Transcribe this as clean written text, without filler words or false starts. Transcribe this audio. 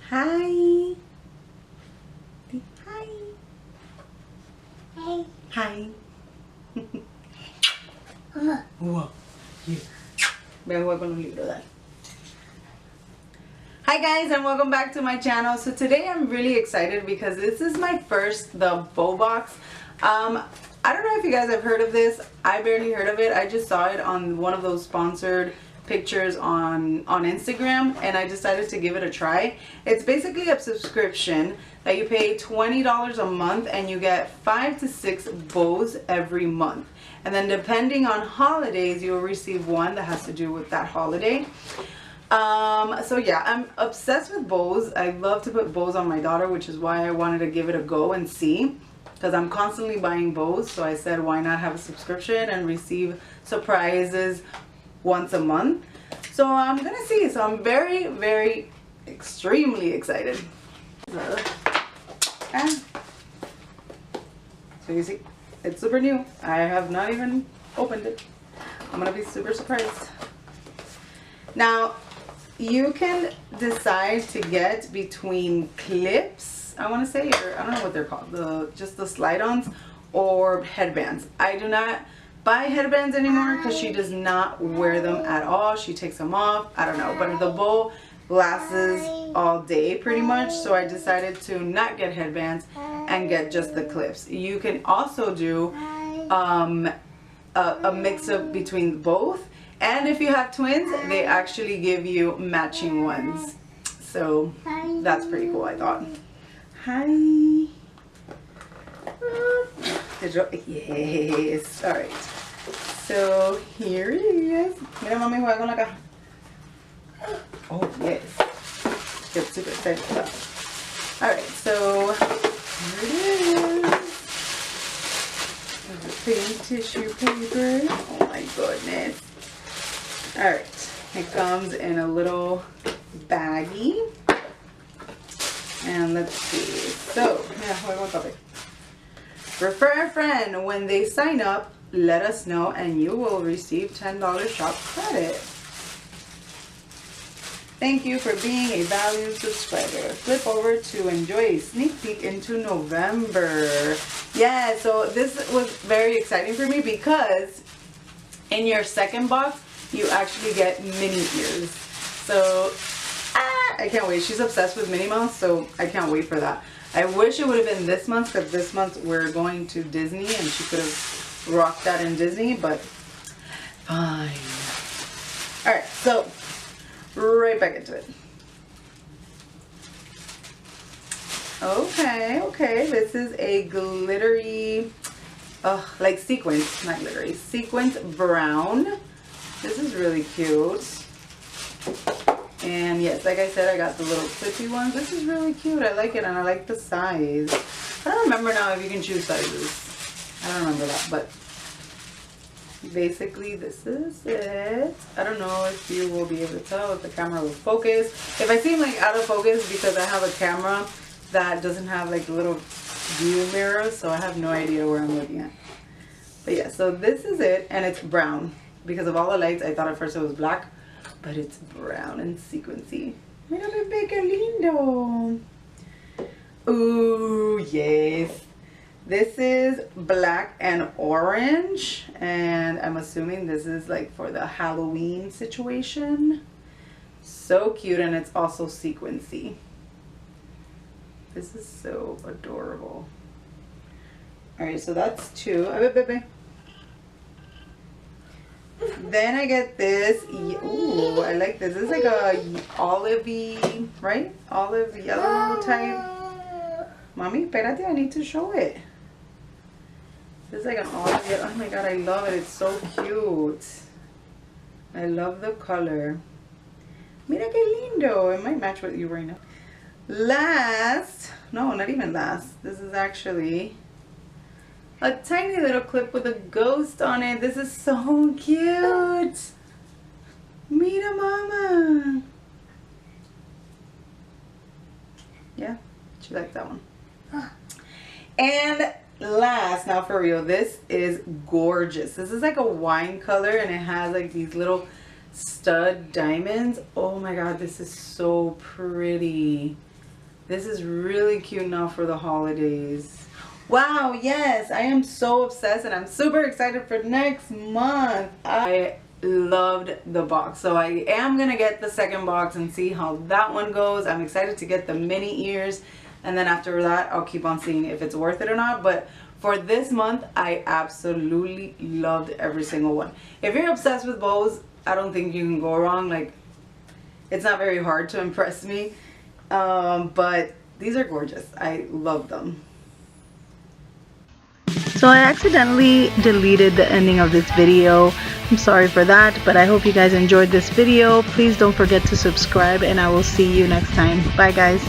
Hi. Hi. Hey. Hi. Wow. Yeah. Voy a jugar con un libro, dale. Hi guys, and welcome back to my channel. So today I'm really excited because this is my first bow box. I don't know if you guys have heard of this. I barely heard of it. I just saw it on one of those sponsored pictures on Instagram, and I decided to give it a try. It's basically a subscription that you pay $20 a month and you get 5 to 6 bows every month. And then depending on holidays, you'll receive one that has to do with that holiday. So yeah, I'm obsessed with bows. I love to put bows on my daughter, which is why I wanted to give it a go and see, because I'm constantly buying bows. So I said, why not have a subscription and receive surprises once a month? So I'm gonna see. So I'm very extremely excited. So you see, it's super new. I have not even opened it. I'm gonna be super surprised. Now, you can decide to get between clips, I want to say, or I don't know what they're called, just the slide-ons, or headbands. I do not buy headbands anymore because she does not wear them at all. She takes them off. I don't know, but the bow lasts all day pretty much, so I decided to not get headbands and get just the clips. You can also do a mix of between both. And if you have twins, they actually give you matching ones. So that's pretty cool, I thought. Hi. Yes. All right. So here it is. Mira, mami, juega con la caja. Oh, yes. Get super excited about it. All right, so here it is. There's a pink tissue paper. Oh my goodness. Alright, it comes in a little baggie. And let's see. So, refer a friend. When they sign up, let us know and you will receive $10 shop credit. Thank you for being a valued subscriber. Flip over to enjoy a sneak peek into November. Yeah, so this was very exciting for me because in your second box, you actually get Minnie ears. So I can't wait. She's obsessed with Minnie Mouse, so I can't wait for that. I wish it would have been this month, because this month we're going to Disney and she could have rocked that in Disney, but fine. Alright, so right back into it. Okay, this is a glittery, like sequins, not glittery, sequins brown. This is really cute. And yes, like I said, I got the little clippy ones. This is really cute. I like it, and I like the size. I don't remember now if you can choose sizes. I don't remember that, but basically this is it. I don't know if you will be able to tell if the camera will focus. If I seem like out of focus, because I have a camera that doesn't have like little view mirrors, so I have no idea where I'm looking at. But yeah, so this is it, and it's brown. Because of all the lights, I thought at first it was black, but it's brown and sequency. Mira, bebé, qué lindo. Ooh, yes. This is black and orange, and I'm assuming this is like for the Halloween situation. So cute, and it's also sequency. This is so adorable. All right, so that's 2. A ver, bebé. Then I get this. Ooh, I like this. This is like a olivey, right? Olive yellow type. Mommy, espérate, I need to show it. This is like an olive yellow. Oh my god, I love it. It's so cute. I love the color. Mira que lindo. It might match what you're wearing now. Last, no, not even last. This is actually a tiny little clip with a ghost on it. This is so cute. Mira, mama. Yeah, she likes that one. And last, now for real, this is gorgeous. This is like a wine color, and it has like these little stud diamonds. Oh my god, this is so pretty. This is really cute now for the holidays. Wow, yes, I am so obsessed and I'm super excited for next month. I loved the box, so I am gonna get the second box and see how that one goes. I'm excited to get the mini ears, and then after that I'll keep on seeing if it's worth it or not. But for this month, I absolutely loved every single one. If you're obsessed with bows, I don't think you can go wrong. Like, it's not very hard to impress me, but these are gorgeous. I love them. So I accidentally deleted the ending of this video. I'm sorry for that, but I hope you guys enjoyed this video. Please don't forget to subscribe, and I will see you next time. Bye guys.